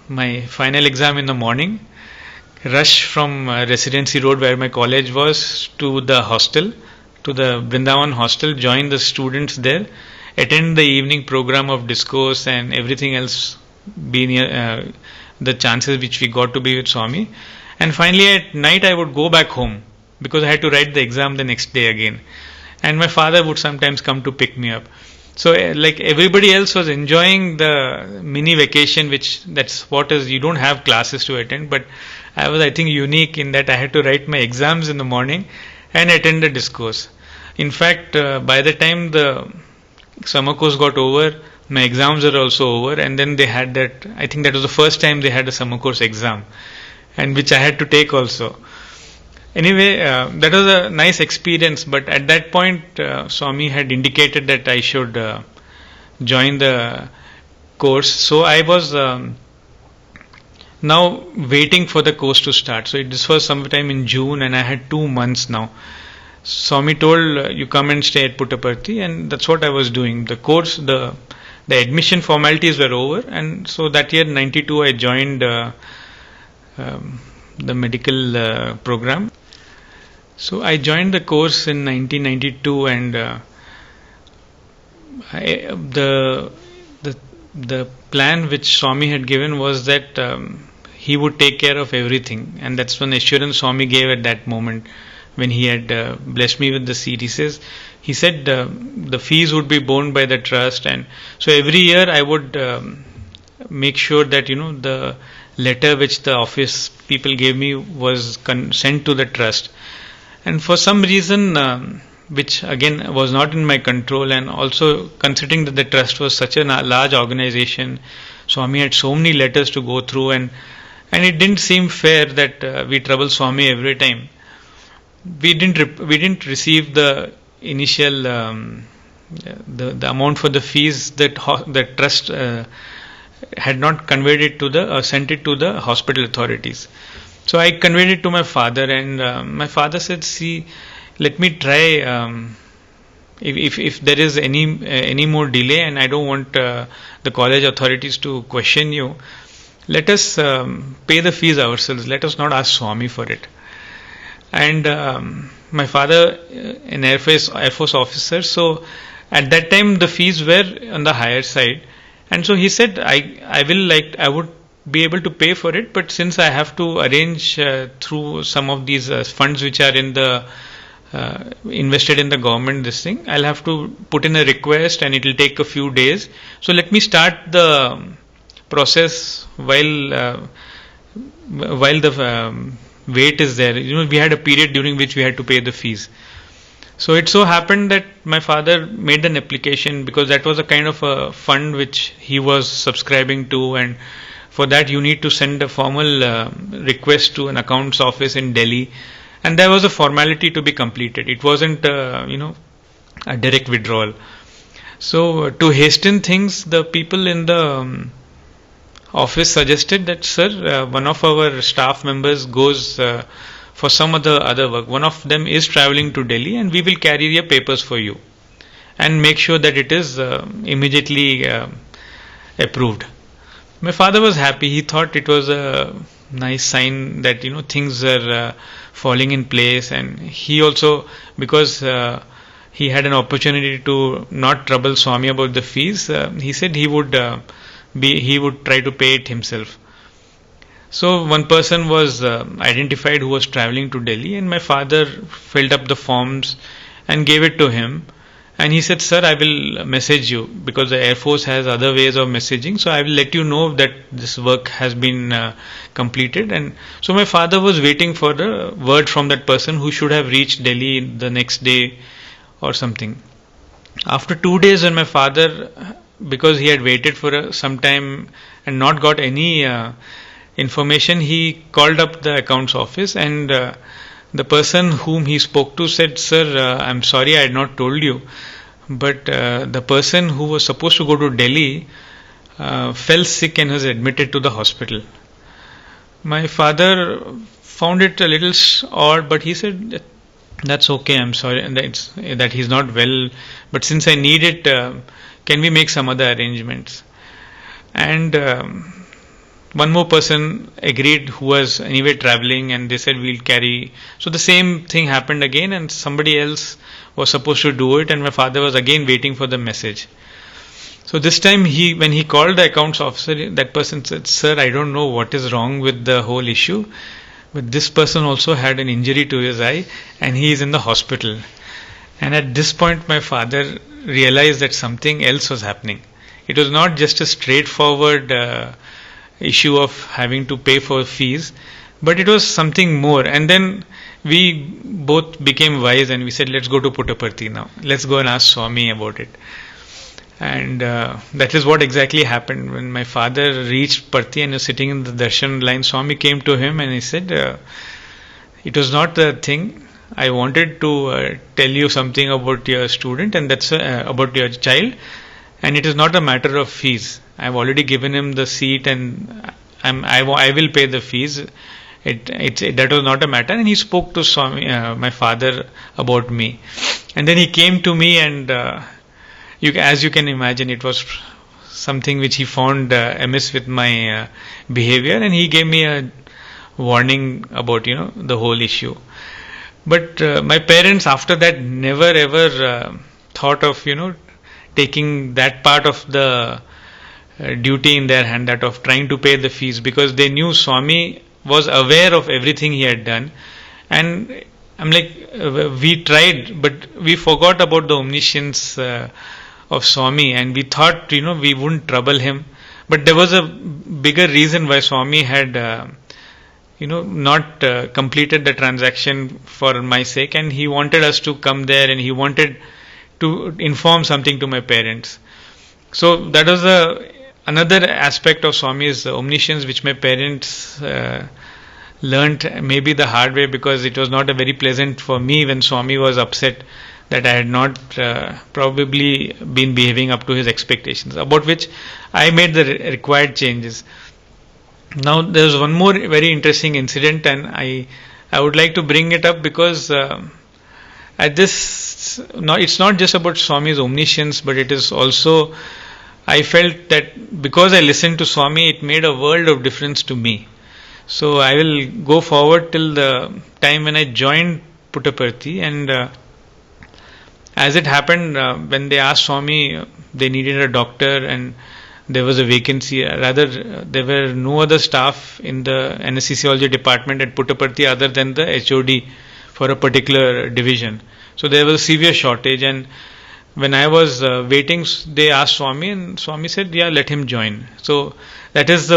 my final exam in the morning, rush from Residency Road where my college was to the hostel, to the Vrindavan hostel, join the students there, attend the evening program of discourse and everything else, being the chances which we got to be with Swami. And finally at night I would go back home because I had to write the exam the next day again. And my father would sometimes come to pick me up. So like everybody else was enjoying the mini vacation, you don't have classes to attend, but I was, I think, unique in that I had to write my exams in the morning and attend the discourse. In fact, by the time the summer course got over, my exams were also over, and then they had that, I think that was the first time they had a summer course exam, and which I had to take also. Anyway, that was a nice experience, but at that point Swami had indicated that I should join the course. So I was now waiting for the course to start. So this was sometime in June, and I had 2 months now. Swami told, you come and stay at Puttaparthi, and that's what I was doing. The course, the admission formalities were over, and so that year, 92, I joined the medical program. So I joined the course in 1992, and the plan which Swami had given was that he would take care of everything, and that's one assurance Swami gave at that moment when he had blessed me with the seat. He said the fees would be borne by the trust, and so every year I would make sure that the letter which the office people gave me was sent to the trust. And for some reason, which again was not in my control, and also considering that the trust was such a large organization, Swami had so many letters to go through, and it didn't seem fair that we trouble Swami every time. We didn't receive the initial the amount for the fees that the trust had not conveyed it to sent it to the hospital authorities. So I conveyed it to my father, and my father said, "See, let me try. If there is any more delay, and I don't want the college authorities to question you, let us pay the fees ourselves. Let us not ask Swami for it." And my father, an Air Force officer, so at that time the fees were on the higher side, and so he said, I would be able to pay for it, but since I have to arrange through some of these funds which are in the invested in the government, this thing, I'll have to put in a request, and it will take a few days. So let me start the process while the wait is there. We had a period during which we had to pay the fees. So it so happened that my father made an application, because that was a kind of a fund which he was subscribing to, and for that you need to send a formal request to an accounts office in Delhi, and there was a formality to be completed. It wasn't a direct withdrawal. So to hasten things, the people in the office suggested that, sir, one of our staff members goes for some other work. One of them is traveling to Delhi, and we will carry your papers for you and make sure that it is immediately approved. My father was happy. He thought it was a nice sign that things are falling in place, and he also, because he had an opportunity to not trouble Swami about the fees, he said he would try to pay it himself. So one person was identified who was traveling to Delhi, and my father filled up the forms and gave it to him. And he said, "Sir, I will message you, because the Air Force has other ways of messaging. So I will let you know that this work has been completed." And so my father was waiting for the word from that person, who should have reached Delhi the next day or something. After 2 days, when my father, because he had waited for some time and not got any information, he called up the accounts office, and the person whom he spoke to said, "Sir, I'm sorry I had not told you, but the person who was supposed to go to Delhi fell sick and was admitted to the hospital." My father found it a little odd, but he said, "That's okay, I'm sorry that he's not well, but since I need it, can we make some other arrangements?" And one more person agreed, who was anyway traveling, and they said, "We'll carry." So the same thing happened again, and somebody else was supposed to do it, and my father was again waiting for the message. So this time, when he called the accounts officer, that person said, "Sir, I don't know what is wrong with the whole issue, but this person also had an injury to his eye, and he is in the hospital." And at this point, my father realized that something else was happening. It was not just a straightforward issue of having to pay for fees, but it was something more. And then we both became wise, and we said, "Let's go to Puttaparthi now. Let's go and ask Swami about it." And that is what exactly happened. When my father reached Parthi and was sitting in the darshan line, Swami came to him and he said, "It was not the thing. I wanted to tell you something about your student, and that's about your child, and it is not a matter of fees. I've already given him the seat, and I will pay the fees. That was not a matter. And he spoke to Swami, my father, about me. And then he came to me, and as you can imagine, it was something which he found amiss with my behavior, and he gave me a warning about the whole issue. But my parents after that never ever thought of taking that part of the duty in their hand, that of trying to pay the fees, because they knew Swami was aware of everything he had done. And I'm like, we tried, but we forgot about the omniscience of Swami, and we thought we wouldn't trouble him. But there was a bigger reason why Swami had not completed the transaction for my sake, and he wanted us to come there, and he wanted to inform something to my parents. So that was another aspect of Swami's omniscience, which my parents learnt maybe the hard way, because it was not a very pleasant for me when Swami was upset that I had not probably been behaving up to his expectations, about which I made the required changes. Now there's one more very interesting incident, and I would like to bring it up because it's not just about Swami's omniscience, but it is also, I felt that because I listened to Swami, it made a world of difference to me. So I will go forward till the time when I joined Puttaparthi, and as it happened, when they asked Swami, they needed a doctor, and there was a vacancy. Rather, there were no other staff in the anesthesiology department at Puttaparthi other than the HOD for a particular division. So there was a severe shortage, and when I was waiting, they asked Swami, and Swami said, "Yeah, let him join." So that is the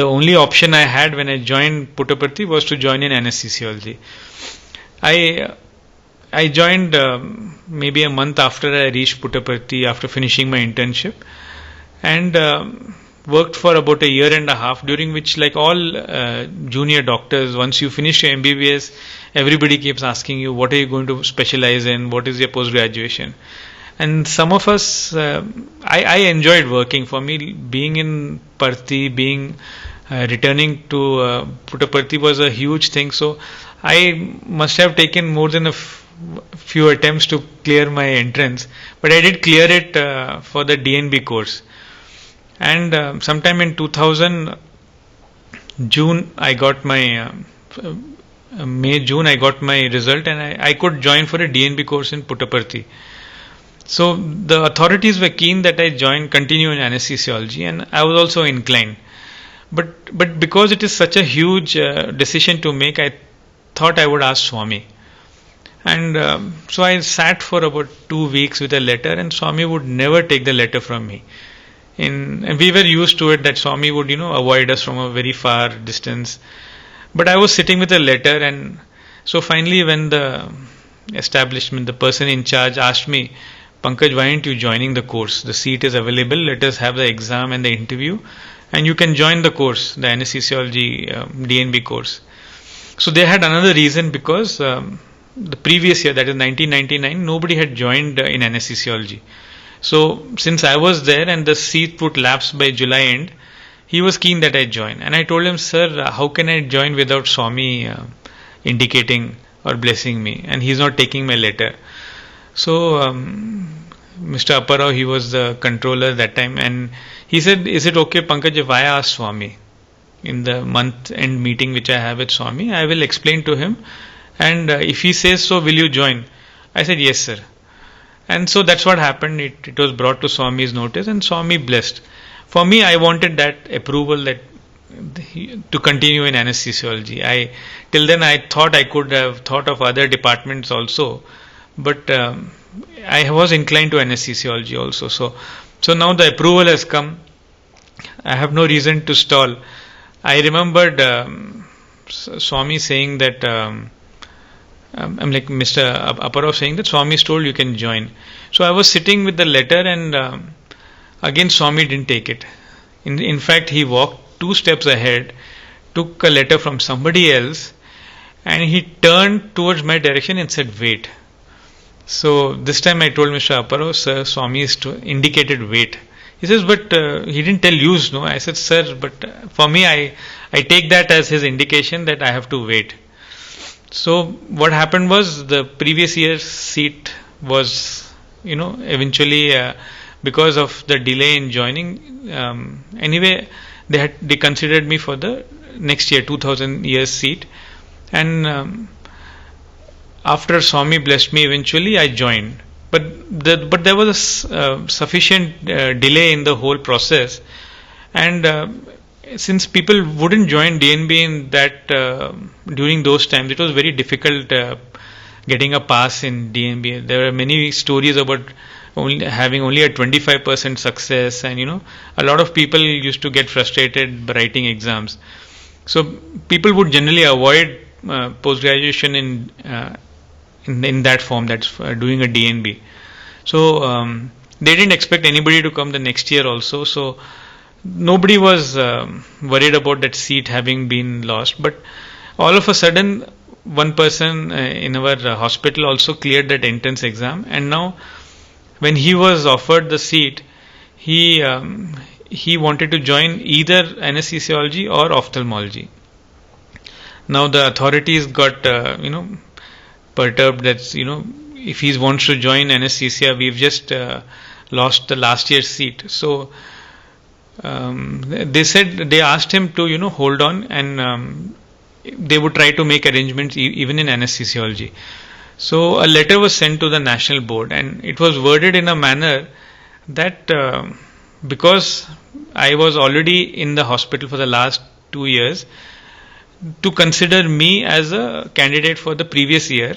only option I had when I joined Puttaparthi, was to join in anesthesiology. I joined maybe a month after I reached Puttaparthi, after finishing my internship, and worked for about a year and a half, during which, like all junior doctors, once you finish your MBBS, everybody keeps asking you, what are you going to specialize in, what is your post-graduation? And some of us, I enjoyed working. For me, being in Parthi, returning to Puttaparthi was a huge thing. So I must have taken more than a few attempts to clear my entrance, but I did clear it for the DNB course. And sometime in 2000 June, I got my May-June, I got my result, and I could join for a DNB course in Puttaparthi. So the authorities were keen that I continue in anesthesiology, and I was also inclined. But because it is such a huge decision to make, I thought I would ask Swami. And so I sat for about 2 weeks with a letter, and Swami would never take the letter from me. And we were used to it that Swami would, avoid us from a very far distance. But I was sitting with a letter, and so finally when the establishment, the person in charge asked me, "Pankaj, why aren't you joining the course? The seat is available. Let us have the exam and the interview, and you can join the course, the anesthesiology DNB course." So they had another reason, because the previous year, that is 1999, nobody had joined in anesthesiology. So since I was there and the seat would lapse by July end, he was keen that I join. And I told him, "Sir, how can I join without Swami indicating or blessing me? And he's not taking my letter." So Mr. Apparao, he was the controller that time, and he said, "Is it okay, Pankaj, if I ask Swami in the month-end meeting which I have with Swami? I will explain to him, and if he says so, will you join?" I said, "Yes, sir." And so that's what happened. It was brought to Swami's notice, and Swami blessed. For me, I wanted that approval to continue in anesthesiology. Till then I thought I could have thought of other departments also, but I was inclined to anesthesiology also. So now the approval has come. I have no reason to stall. I remembered Swami saying that, I'm like Mr. Apparao saying that Swami's told you can join. So I was sitting with the letter, and again Swami didn't take it. In fact, he walked 2 steps ahead, took a letter from somebody else, and he turned towards my direction and said, "Wait." So this time I told Mr. Apparo, sir, Swami is indicated wait. He says, but he didn't tell you, no? I said, sir, but for me, I take that as his indication that I have to wait. So what happened was the previous year's seat was, eventually because of the delay in joining. Anyway, they considered me for the next year, 2000 years seat, and after Swami blessed me, eventually I joined. But there was a sufficient delay in the whole process, and since people wouldn't join DNB in that during those times, it was very difficult getting a pass in DNB. There are many stories about having only a 25% success, and a lot of people used to get frustrated by writing exams. So people would generally avoid post graduation in that form, that's doing a DNB. So they didn't expect anybody to come the next year also. So nobody was worried about that seat having been lost. But all of a sudden, one person in our hospital also cleared that entrance exam, and now when he was offered the seat, he wanted to join either anesthesiology or ophthalmology. Now the authorities got perturbed that if he wants to join anesthesia, we've just lost the last year's seat. So they asked him to hold on, and they would try to make arrangements even in anesthesiology. So a letter was sent to the national board, and it was worded in a manner that because I was already in the hospital for the last 2 years, to consider me as a candidate for the previous year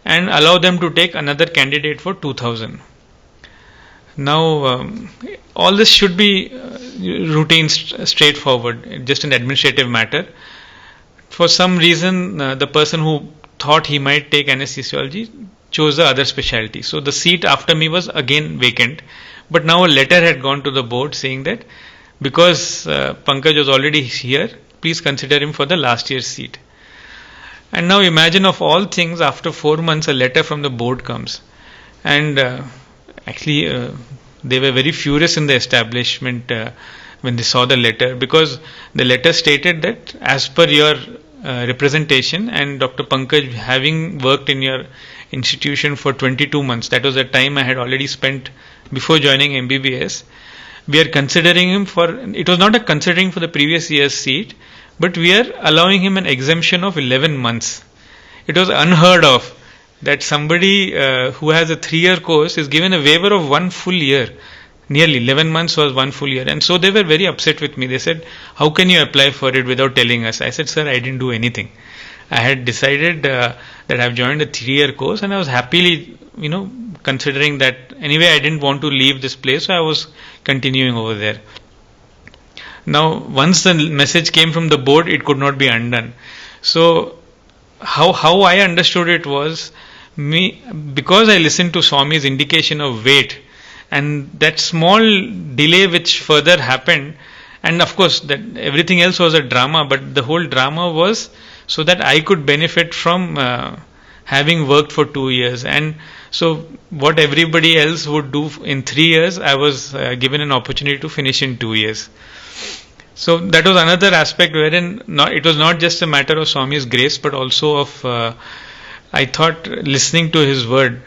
and allow them to take another candidate for 2000. Now all this should be routine, straightforward, just an administrative matter. For some reason the person who thought he might take anesthesiology chose the other specialty, so the seat after me was again vacant. But now a letter had gone to the board saying that because Pankaj was already here, please consider him for the last year's seat. And now imagine, of all things, after 4 months a letter from the board comes, and actually they were very furious in the establishment when they saw the letter, because the letter stated that as per your representation and Dr. Pankaj having worked in your institution for 22 months, that was the time I had already spent before joining MBBS, we are considering him for, it was not a considering for the previous year's seat, but we are allowing him an exemption of 11 months. It was unheard of that somebody who has a 3-year course is given a waiver of 1 full year. Nearly 11 months was 1 full year. And so they were very upset with me. They said, how can you apply for it without telling us? I said, sir, I didn't do anything. I had decided that I've joined a 3-year course, and I was happily, considering that anyway I didn't want to leave this place, so I was continuing over there. Now, once the message came from the board, it could not be undone. So, how I understood it was, because I listened to Swami's indication of wait, and that small delay which further happened, and of course that everything else was a drama, but the whole drama was so that I could benefit from having worked for 2 years. And so what everybody else would do in 3 years, I was given an opportunity to finish in 2 years. So that was another aspect wherein it was not just a matter of Swami's grace, but also of, I thought, listening to his word,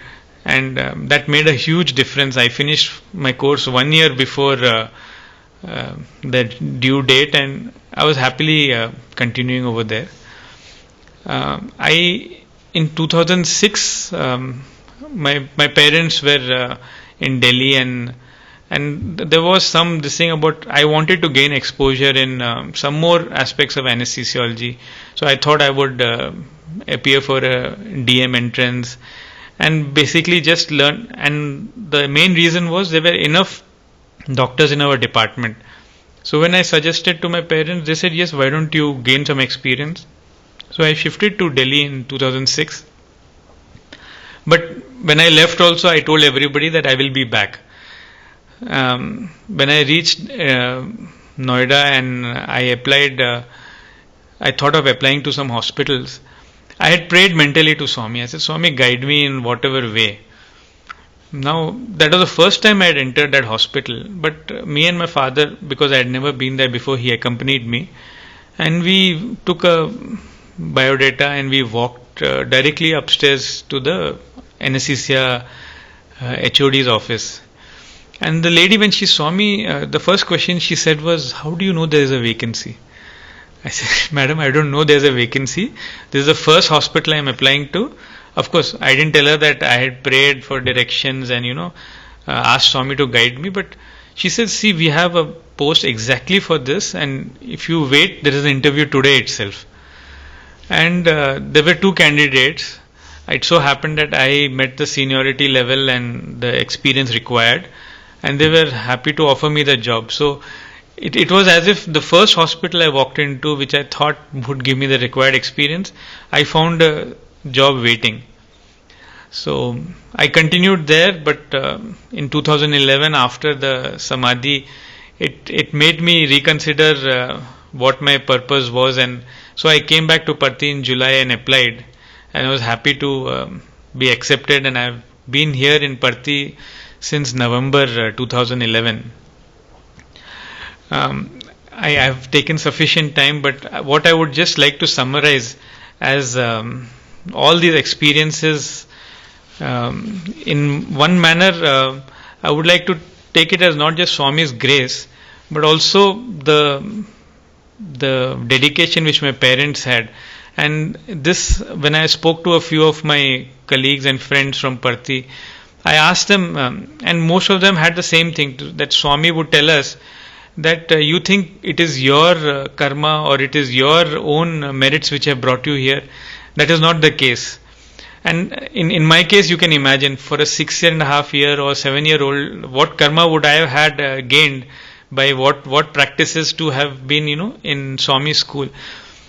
and that made a huge difference. I finished my course 1 year before the due date, and I was happily continuing over there. In 2006, my parents were in Delhi, and there was some this thing about I wanted to gain exposure in some more aspects of anesthesiology. So I thought I would appear for a DM entrance and basically just learn. And the main reason was there were enough doctors in our department. So when I suggested to my parents, they said, yes, why don't you gain some experience? So I shifted to Delhi in 2006. But when I left also, I told everybody that I will be back. When I reached Noida and I applied, I thought of applying to some hospitals. I had prayed mentally to Swami. I said, Swami, guide me in whatever way. Now, that was the first time I had entered that hospital, but me and my father, because I had never been there before, he accompanied me, and we took a biodata and we walked directly upstairs to the anesthesia HOD's office. And the lady, when she saw me, the first question she said was, "How do you know there is a vacancy?" I said, "Madam, I don't know there is a vacancy. This is the first hospital I am applying to." Of course, I didn't tell her that I had prayed for directions and, asked Swami to guide me. But she said, "See, we have a post exactly for this, and if you wait, there is an interview today itself." And there were two candidates. It so happened that I met the seniority level and the experience required, and they were happy to offer me the job. So it was as if the first hospital I walked into, which I thought would give me the required experience, I found a job waiting. So I continued there, but in 2011, after the Samadhi, it made me reconsider what my purpose was, and so I came back to Parthi in July and applied, and I was happy to be accepted, and I've been here in Parthi since November 2011. I have taken sufficient time, but what I would just like to summarize as all these experiences in one manner, I would like to take it as not just Swami's grace, but also the dedication which my parents had. And this, when I spoke to a few of my colleagues and friends from Parthi, I asked them, and most of them had the same thing, that Swami would tell us that you think it is your karma or it is your own merits which have brought you here. That is not the case. And in my case, you can imagine, for a 6.5 or 7-year-old, what karma would I have had gained by what practices to have been, in Swami's school.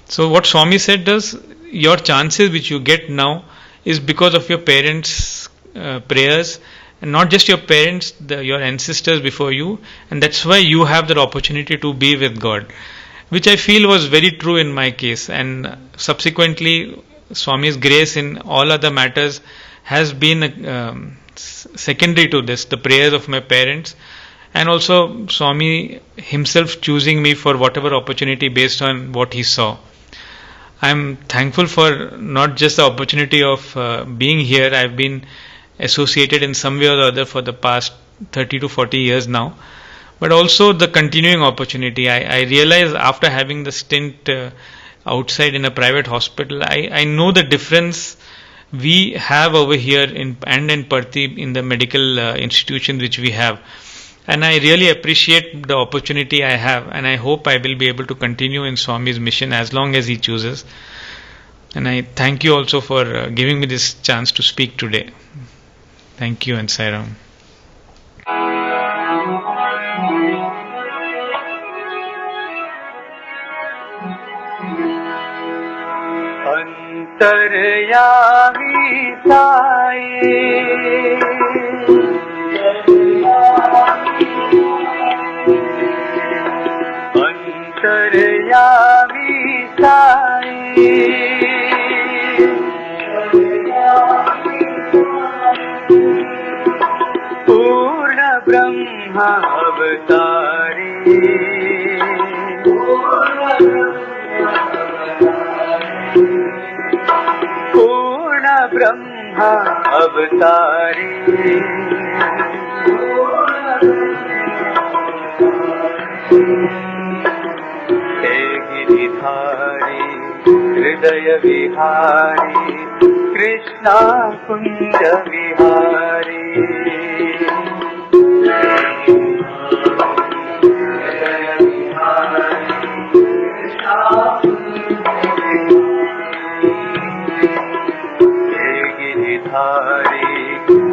So what Swami said is, your chances which you get now is because of your parents' prayers, and not just your parents, your ancestors before you, and that's why you have that opportunity to be with God, which I feel was very true in my case. And subsequently, Swami's grace in all other matters has been secondary to this, the prayers of my parents, and also Swami himself choosing me for whatever opportunity based on what he saw. I'm thankful for not just the opportunity of being here. I've been associated in some way or the other for the past 30 to 40 years now, but also the continuing opportunity. I realize after having the stint outside in a private hospital, I know the difference we have over here in Parthi in the medical institutions which we have, and I really appreciate the opportunity I have, and I hope I will be able to continue in Swami's mission as long as he chooses. And I thank you also for giving me this chance to speak today. Thank you and Sai Ram. Antaryami Sai, Antaryami Sai, Purna Brahma Avatari, Purna Brahma Avatari, Giridhari, Hridaya Vihari, Krishna Kunja Vihari,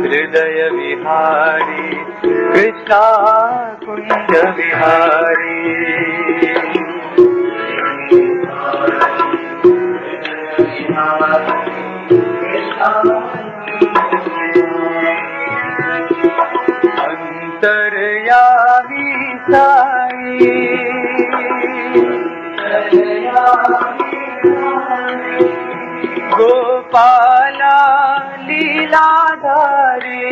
Hridaya Vihari, Krishna Kunja Vihari, Antaryami Sai, Gopala Leeladhari,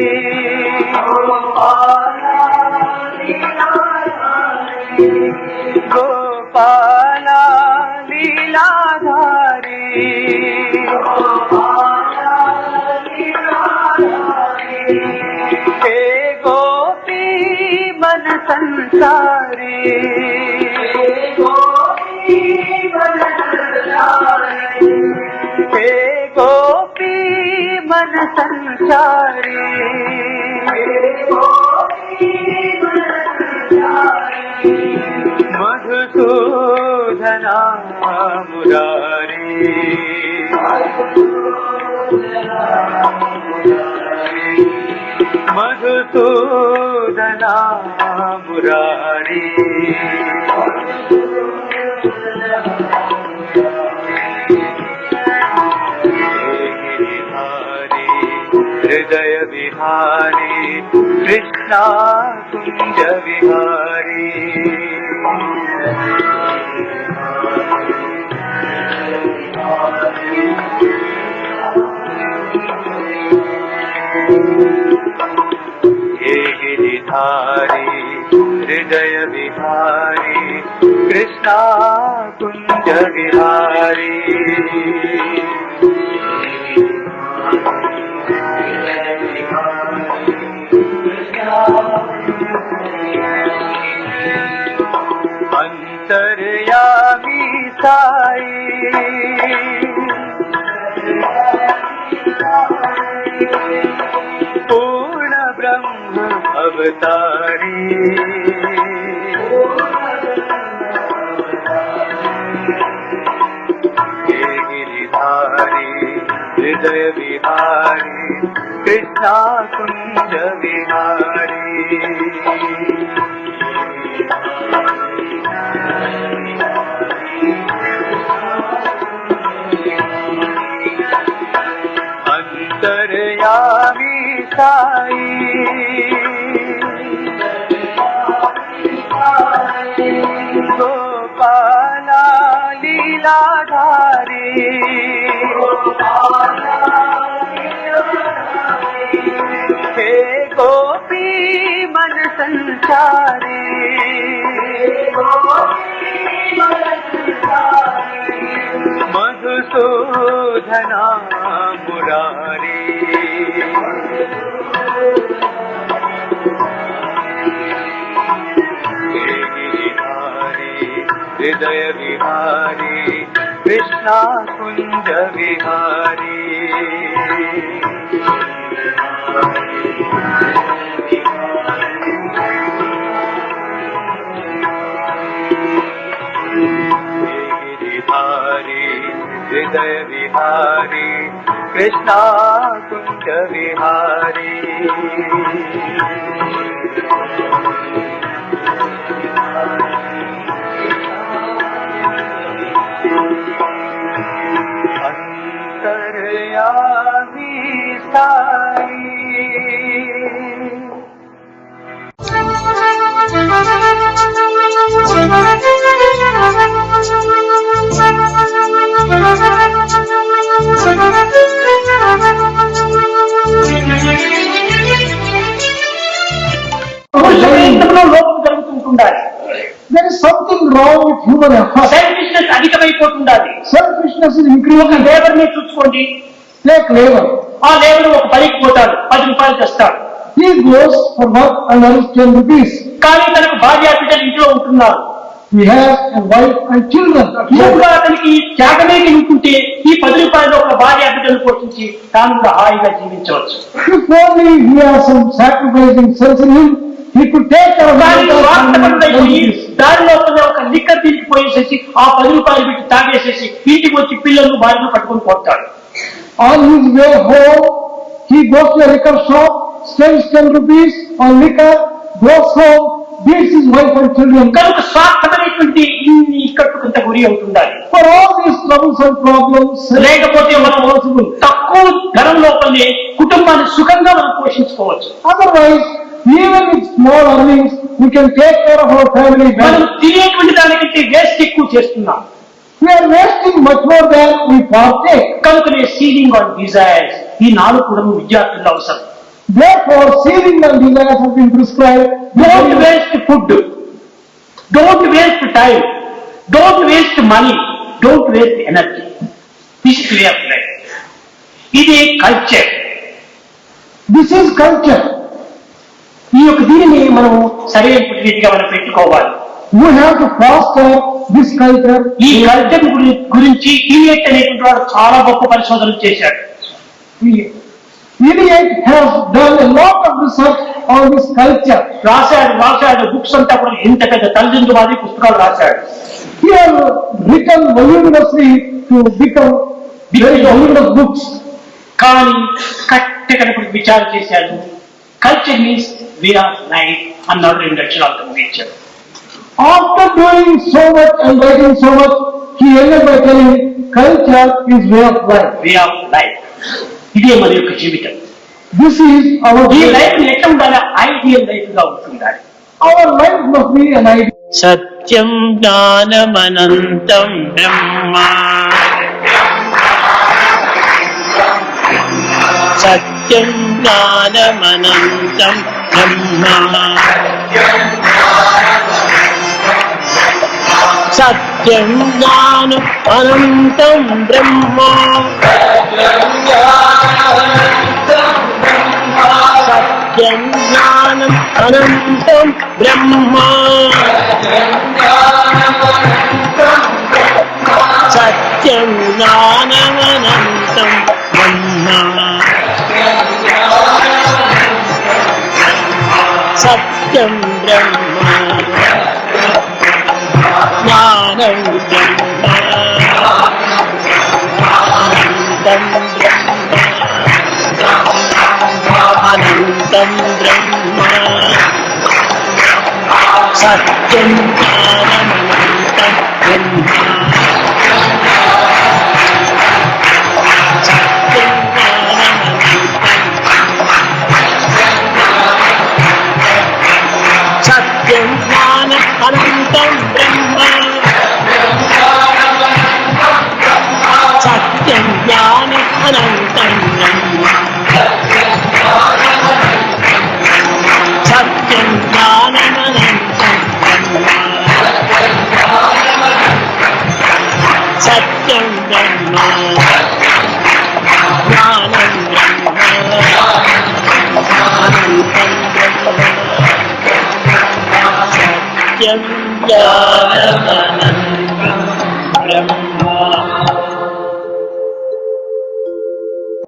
Gopala Leeladhari हे गोपी मन संसारी हे गोपी मन संसारी मधुसूदना मुरारी मधुसूदना मुरारी हृदय विहारी कृष्णा कुंज विहारी हे गिरिधारी हृदय विहारी कृष्णा कुंज विहारी अंतर्यामी साई पूर्ण ब्रह्म अवतारी हे गिरिधारी हृदय विहारी कृष्णा कुंज विहारी अंतर्यामी साई गोपाला लीलाधारी हे गोपी मन संसारी मधुसूदना मुरारी हृदय विहारी कृष्णा कुंज विहारी गिरिधारी हृदय विहारी कृष्णा कुंज विहारी अंतर्यामी साई లోపం జరుగుతుంటుండాలి. There is something wrong with human effort. Selfishness అధికమైపోతుండాలి. Selfishness is ఒక increasing. లేబర్ ని చూసుకోండి. Like labor. ఆ లేబర్ ఒక పనికి పోతాడు, 10 రూపాయలు తెస్తాడు. He goes for work and earns 10 rupees. కానీ తనకు భార్య బిడ్డలు ఇంట్లో ఉంటున్నారు. He has a wife and children. కూడా అతనికి త్యాగమే ఉంటుంటే ఈ 10 రూపాయలు ఒక భార్య బిడ్డలు పోషించి తాను కూడా హాయిగా జీవించవచ్చు. If only he has some sacrificing sense in him, he could take care of దాని లోపల ఒక లిక్కర్ దీనికి పోయేసేసి ఆ 10 రూపాయలు పెట్టి తాగేసేసి ఇంటికి వచ్చి పిల్లలు భార్యను పట్టుకొని పోతాడు. On his way home, he goes to a liquor shop, spends 10 rupees on liquor, goes home, beats his wife and children. కనుక స్వార్థమైనటువంటి ఈ కట్టుకుంత గురి అవుతుండాలి. For all these troubles and problems, లేకపోతే మనం తక్కువ ధనం లోపలనే కుటుంబాన్ని సుఖంగా మనం పోషించుకోవచ్చు. otherwise, even with small earnings, we can take care of our family మనం well. తినేటువంటి దానికంటే వేస్ట్ ఎక్కువ చేస్తున్నాం. We are wasting much more than we partake. కనుకనే సీలింగ్ ఆన్ డిజైర్స్ ఈ 4 కూడా విద్యార్థులు అవసరం. Therefore, saving and desires have been prescribed. Don't waste food. Don't waste time. Don't waste money. Don't waste energy. This is way of life. It is culture. This is culture. ఈ యొక్క దీనిని మనం సరైన రీతిగా మనం పెట్టుకోవాలి. We have to foster this culture. ఈ culture గురించి ఈలియట్ అనేటువంటి వాడు చాలా గొప్ప పరిశోధనలు చేశాడు. Eliot has done a lot of research on this culture. రాశాడు బుక్స్ అంతా కూడా ఇంత పెద్ద తల్లిదండ్రులవాది పుస్తకాలు రాశాడు. He has written voluminously to become very voluminous books. కానీ కట్టెకడపడి విచారం చేశాడు. Culture means way of life అన్నాడు. 2 అక్షరాలతో ముగించాడు. After doing so much and writing so much, he ended by telling culture is way of life. Way of life. ఇదే మన యొక్క జీవితం. This is our ఈ life. లైఫ్ ఎట్లా ఉండాలి? ఐడియల్ లైఫ్ గా ఉంటుండాలి. Our life must be an ideal. సత్యం జ్ఞానమనంతం బ్రహ్మ. సత్యం జ్ఞానమనంతం బ్రహ్మ. సత్యం జ్ఞానం అనంతం బ్రహ్మ. సత్యం జ్ఞానం అనంతం బ్రహ్మ. సత్యం జ్ఞానమనంతం బ్రహ్మ. సత్యం బ్రహ్మ. జ్ఞానం బ్రహ్మ. అనంతం బ్రహ్మ. అనంతం బ్రహ్మ. సత్యం జ్ఞానమనంతం బ్రహ్మ. సత్యం జ్ఞానమనంతం. సత్యం జ్ఞానం అనంతం బ్రహ్మ. సత్యం జ్ఞానం అనంతం బ్రహ్మ. సత్యం జ్ఞానమనంతం బ్రహ్మ. సత్యం బ్రహ్మ. జ్ఞానం బ్రహ్మ. అనంతం బ్రహ్మ. సత్యం జ్ఞానమనంతం